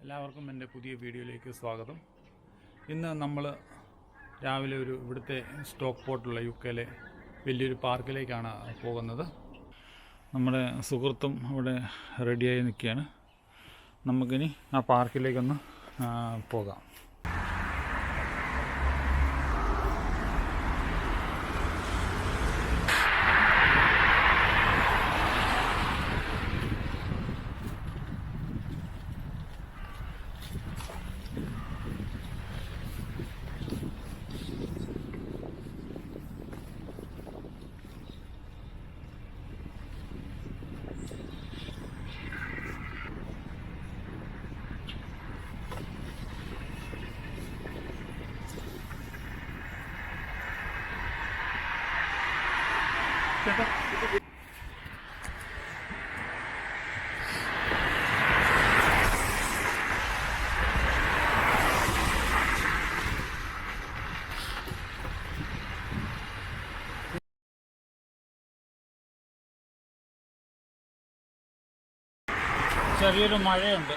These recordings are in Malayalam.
എല്ലാവർക്കും എൻ്റെ പുതിയ വീഡിയോയിലേക്ക് സ്വാഗതം. ഇന്ന് നമ്മൾ രാവിലെ ഇവിടുത്തെ സ്റ്റോക്ക് പോർട്ടുള്ള യുകെയിലെ വലിയൊരു പാർക്കിലേക്കാണ് പോകുന്നത്. നമ്മുടെ സുഹൃത്തും അവിടെ റെഡിയായി നിൽക്കുകയാണ്. നമുക്കിനി ആ പാർക്കിലേക്കൊന്ന് പോകാം. ചെറിയൊരു മഴയുണ്ട്.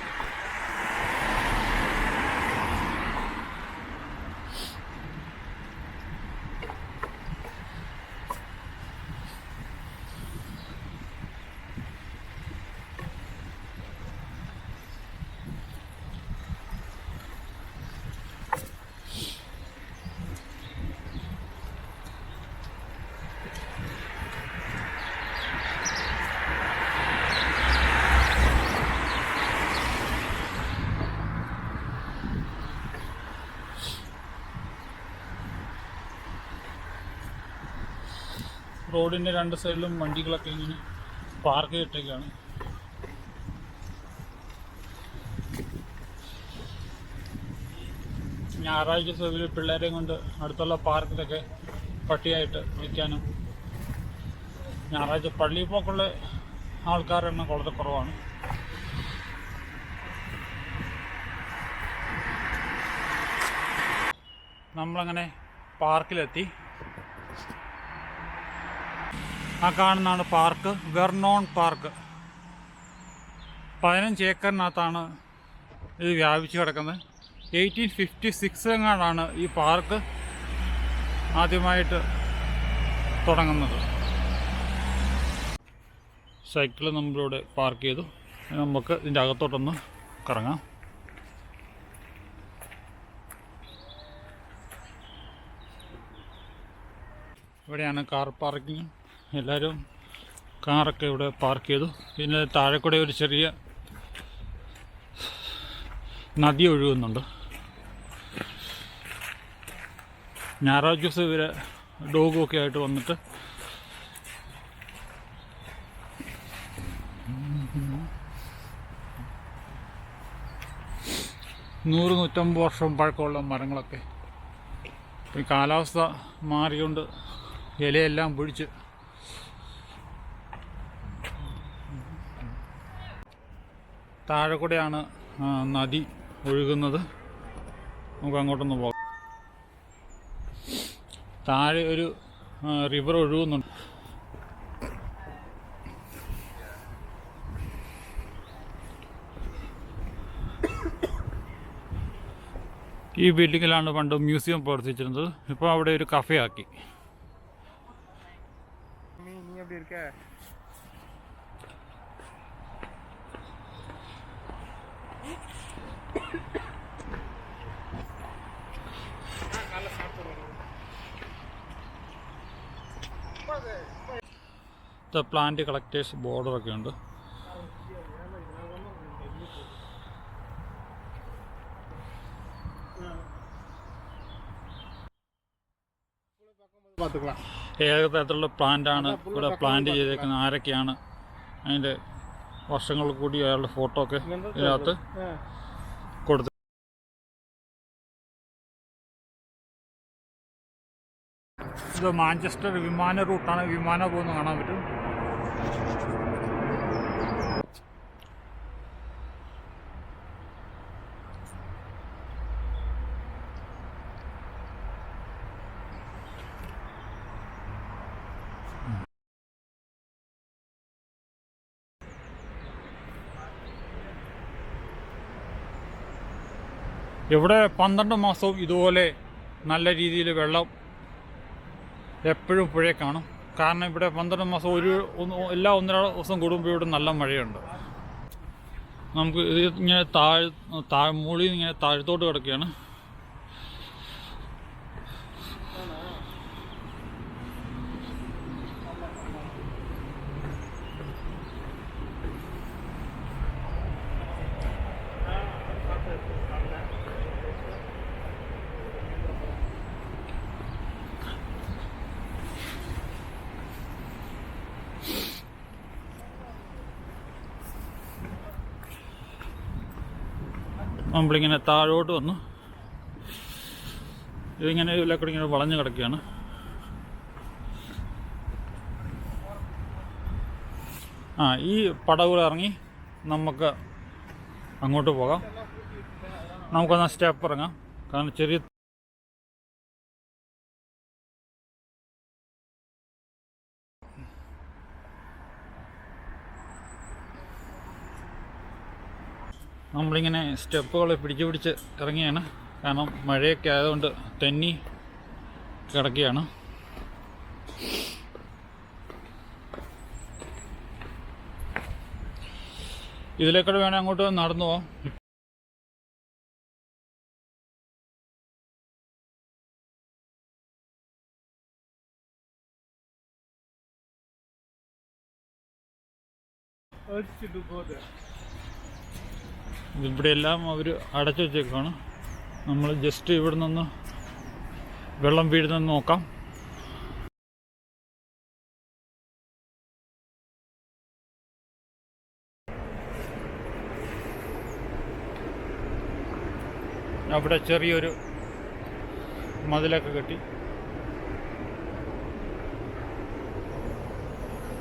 റോഡിൻ്റെ രണ്ട് സൈഡിലും വണ്ടികളൊക്കെ ഇങ്ങനെ പാർക്ക് ചെയ്തിട്ടൊക്കെയാണ്. ഞായറാഴ്ച ദിവസത്തിൽ പിള്ളേരെയും കൊണ്ട് അടുത്തുള്ള പാർക്കിലൊക്കെ പട്ടിയായിട്ട് നിൽക്കാനും, ഞായറാഴ്ച പള്ളിയിൽ പോക്കുള്ള ആൾക്കാരുടെ എണ്ണം വളരെ കുറവാണ്. നമ്മളങ്ങനെ പാർക്കിലെത്തി. ആ കാണുന്നതാണ് പാർക്ക്, വെർണോൺ പാർക്ക്. 15 ഏക്കറിനകത്താണ് ഇത് വ്യാപിച്ചു കിടക്കുന്നത്. 1856 ഈ പാർക്ക് ആദ്യമായിട്ട് തുടങ്ങുന്നത്. സൈക്കിൾ നമ്മളിവിടെ പാർക്ക് ചെയ്തു. നമുക്ക് ഇതിൻ്റെ അകത്തോട്ടൊന്ന് കറങ്ങാം. ഇവിടെയാണ് കാർ പാർക്കിംഗ്. എല്ലാവരും കാറൊക്കെ ഇവിടെ പാർക്ക് ചെയ്തു. പിന്നെ താഴെ കൂടെ ഒരു ചെറിയ നദി ഒഴുകുന്നുണ്ട്. ഞായറാഴ്ച ദിവസം ഇവരെ ഡോഗൊക്കെ ആയിട്ട് വന്നിട്ട് നൂറ് 150 വർഷം പഴക്കമുള്ള മരങ്ങളൊക്കെ. ഈ കാലാവസ്ഥ മാറിക്കൊണ്ട് ഇലയെല്ലാം പൊഴിച്ച് താഴെ കൂടെയാണ് നദി ഒഴുകുന്നത്. നമുക്ക് അങ്ങോട്ടൊന്ന് പോകാം. താഴെ ഒരു റിവർ ഒഴുകുന്നുണ്ട്. ഈ ബിൽഡിങ്ങിലാണ് പണ്ട് മ്യൂസിയം പ്രവർത്തിച്ചിരുന്നത്. ഇപ്പോൾ അവിടെ ഒരു കഫേ ആക്കി. പ്ലാന്റ് കളക്ടേഴ്സ് ബോർഡറൊക്കെ ഉണ്ട്. ഏതൊക്കെ തരത്തിലുള്ള പ്ലാന്റാണ് ഇവിടെ പ്ലാന്റ് ചെയ്തേക്കുന്നത്, ആരൊക്കെയാണ്, അതിൻ്റെ വർഷങ്ങൾ കൂടി അയാളുടെ ഫോട്ടോ ഒക്കെ ഇതിനകത്ത് കൊടുത്തു. ഇത് മാഞ്ചസ്റ്റർ വിമാന റൂട്ടാണ്. വിമാനം പോകുന്നത് കാണാൻ പറ്റും. ഇവിടെ 12 മാസവും ഇതുപോലെ നല്ല രീതിയിൽ വെള്ളം എപ്പോഴും പുഴയെ കാണും. കാരണം ഇവിടെ 12 മാസം എല്ലാ 1-2 ദിവസം കൂടുമ്പോൾ ഇവിടെ നല്ല മഴയുണ്ട്. നമുക്ക് ഇത് ഇങ്ങനെ മുകളിൽ ഇങ്ങനെ താഴത്തോട്ട് കിടക്കുകയാണ്. നമ്മളിങ്ങനെ താഴോട്ട് വന്നു. ഇതിങ്ങനെ ഇതിലേക്കൂടെ ഇങ്ങനെ വളഞ്ഞു കിടക്കുകയാണ്. ഈ പടവുകൾ ഇറങ്ങി നമുക്ക് അങ്ങോട്ട് പോകാം. നമുക്കൊന്ന് സ്റ്റെപ്പ് ഇറങ്ങാം. കാരണം ചെറിയ നമ്മളിങ്ങനെ സ്റ്റെപ്പുകൾ പിടിച്ച് ഇറങ്ങിയാണ്. കാരണം മഴയൊക്കെ ആയതുകൊണ്ട് തെന്നി കിടക്കുകയാണ്. ഇതിലേക്കൂടെ വേണേൽ അങ്ങോട്ട് നടന്നു പോവാം. ഇവിടെയെല്ലാം അവർ അടച്ചു വെച്ചേക്കാണ്. നമ്മൾ ജസ്റ്റ് ഇവിടെ നിന്ന് വെള്ളം വീഴുന്നെന്ന് നോക്കാം. അവിടെ ചെറിയൊരു മതിലൊക്കെ കെട്ടി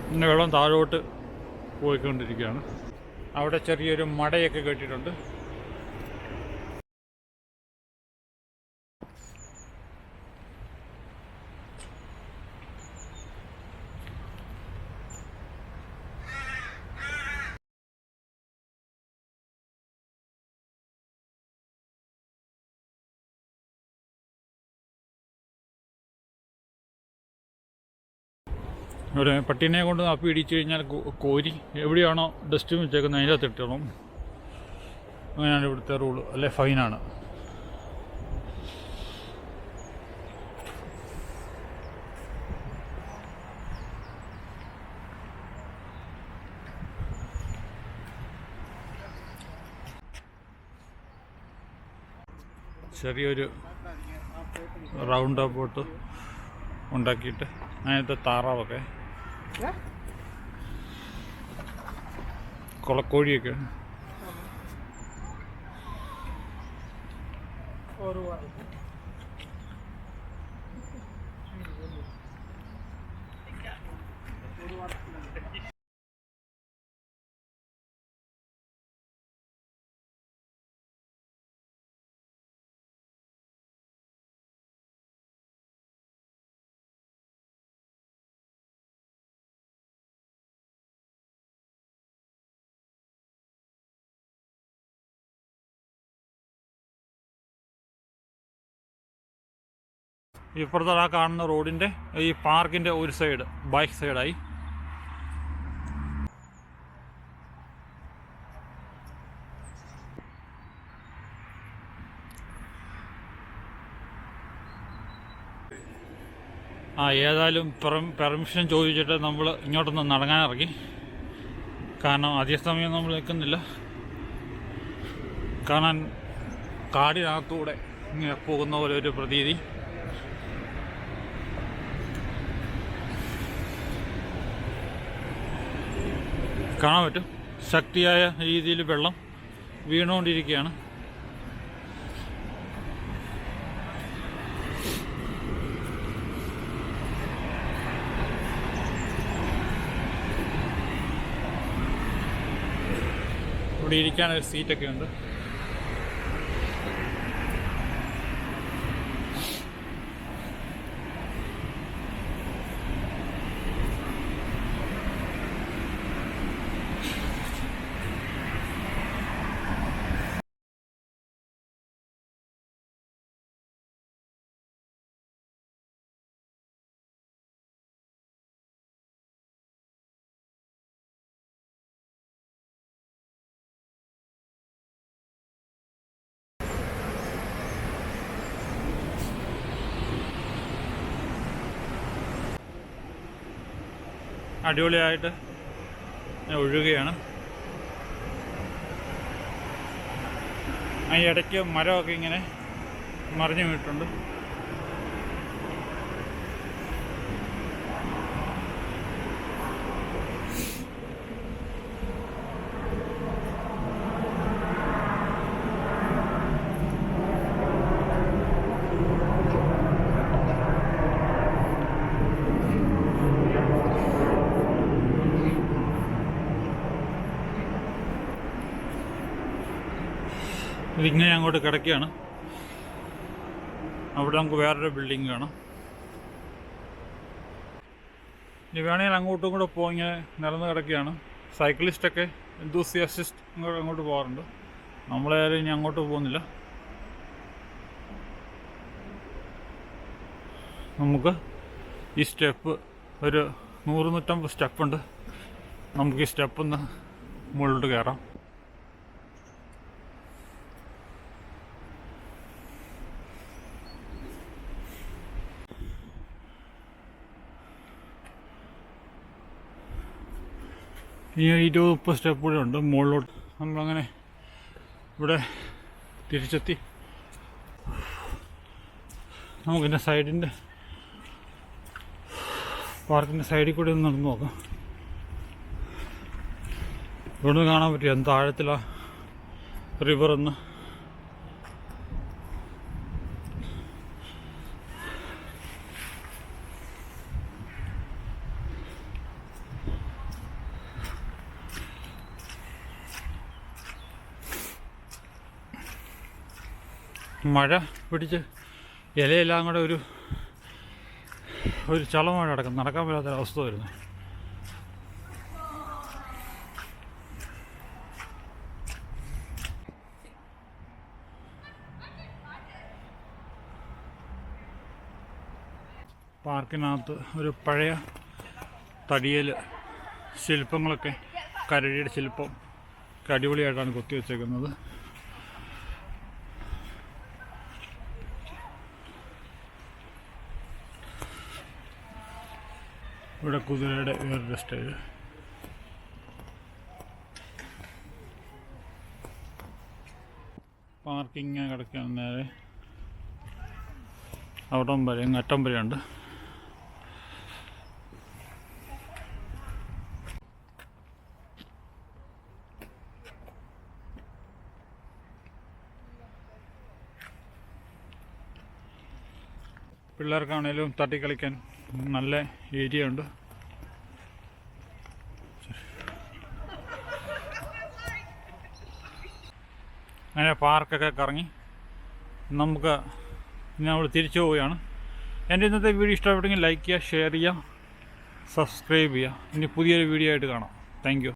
പിന്നെ വെള്ളം താഴോട്ട് പോയിക്കൊണ്ടിരിക്കുകയാണ്. അവിടെ ചെറിയൊരു മടയൊക്കെ കെട്ടിയിട്ടുണ്ട്. ഇവിടെ പട്ടീനെ കൊണ്ട് അപ്പി ഇടിച്ചു കഴിഞ്ഞാൽ കോരി എവിടെയാണോ ഡസ്റ്റ്ബിൻ വെച്ചേക്കുന്നത് അതിൻ്റെ അകത്ത് ഇട്ടണം. അങ്ങനെയാണ് ഇവിടുത്തെ റൂള്. അല്ലെ ഫൈനാണ്. ചെറിയൊരു റൗണ്ട് അബൌട്ട് ഉണ്ടാക്കിയിട്ട് അതിനകത്ത് താറാവൊക്കെ കൊളക്കോഴിയൊക്കെ ഇപ്പുറത്തെ ആ കാണുന്ന റോഡിൻ്റെ ഈ പാർക്കിൻ്റെ ഒരു സൈഡ് ബാക്ക് സൈഡായി. ഏതായാലും പെർമിഷൻ ചോദിച്ചിട്ട് നമ്മൾ ഇങ്ങോട്ടൊന്ന് നടങ്ങാനിറങ്ങി. കാരണം അധിക സമയം നമ്മൾ നിൽക്കുന്നില്ല. കാണാൻ കാടിനകത്തൂടെ ഇങ്ങനെ പോകുന്ന പോലെ ഒരു പ്രതീതി. കാണാൻ പറ്റും. ശക്തിയായ രീതിയിൽ വെള്ളം വീണുകൊണ്ടിരിക്കുകയാണ്. ഇവിടെ ഇരിക്കാനൊരു സീറ്റൊക്കെ ഉണ്ട്. അടിപൊളിയായിട്ട് ഒഴുകുകയാണ്. ഈ ഇടയ്ക്ക് മരമൊക്കെ ഇങ്ങനെ മറിഞ്ഞു വീണിട്ടുണ്ട്. ഇതിങ്ങനെ അങ്ങോട്ട് കിടക്കുകയാണ്. അവിടെ നമുക്ക് വേറൊരു ബിൽഡിങ് കാണാം. ഇനി വേണമെങ്കിൽ അങ്ങോട്ടും കൂടെ പോയി ഇങ്ങനെ നിറഞ്ഞു കിടക്കുകയാണ്. സൈക്ലിസ്റ്റൊക്കെ എന്തൂസിയാസിസ്റ്റ് അങ്ങോട്ട് പോകാറുണ്ട്. നമ്മളായാലും ഇനി അങ്ങോട്ട് പോകുന്നില്ല. നമുക്ക് ഈ സ്റ്റെപ്പ് ഒരു 100-150 സ്റ്റെപ്പുണ്ട്. നമുക്ക് ഈ സ്റ്റെപ്പൊന്ന് മുകളിലോട്ട് കയറാം. ഈ 20-30 സ്റ്റെപ്പ് കൂടെ ഉണ്ട് മുകളിലോട്ട്. നമ്മളങ്ങനെ ഇവിടെ തിരിച്ചെത്തി. നമുക്കിൻ്റെ സൈഡിൻ്റെ പാർക്കിൻ്റെ സൈഡിൽ കൂടെ ഒന്ന് നടന്നു നോക്കാം. ഇവിടുന്ന് കാണാൻ പറ്റും എന്ത് ആഴത്തിലാണ് റിവറെന്ന്. മഴ പിടിച്ച് ഇലയെല്ലാം കൂടെ ഒരു ചളമഴ നടക്കും. നടക്കാൻ പറ്റാത്തൊരവസ്ഥ വരുന്നു. പാർക്കിനകത്ത് ഒരു പഴയ തടിയൽ ശില്പങ്ങളൊക്കെ, കരടിയുടെ ശില്പം അടിപൊളിയായിട്ടാണ് കൊത്തി വച്ചേക്കുന്നത്. ഇവിടെ കുതിരയുടെ വേറൊരു സ്റ്റൈല്. പാർക്കിങ് കിടക്കുകയാണ്. നേരെ അവിടം വരെ അറ്റം വരെയുണ്ട്. പിള്ളേർക്കാണേലും തട്ടിക്കളിക്കാൻ നല്ല ഏരിയ ഉണ്ട്. അങ്ങനെ പാർക്കൊക്കെ കറങ്ങി നമുക്ക് നമ്മൾ തിരിച്ചു പോവുകയാണ്. എൻ്റെ ഇന്നത്തെ വീഡിയോ ഇഷ്ടപ്പെട്ടെങ്കിൽ ലൈക്ക് ചെയ്യുക, ഷെയർ ചെയ്യുക, സബ്സ്ക്രൈബ് ചെയ്യുക. ഇനി പുതിയൊരു വീഡിയോ ആയിട്ട് കാണാം. Thank you.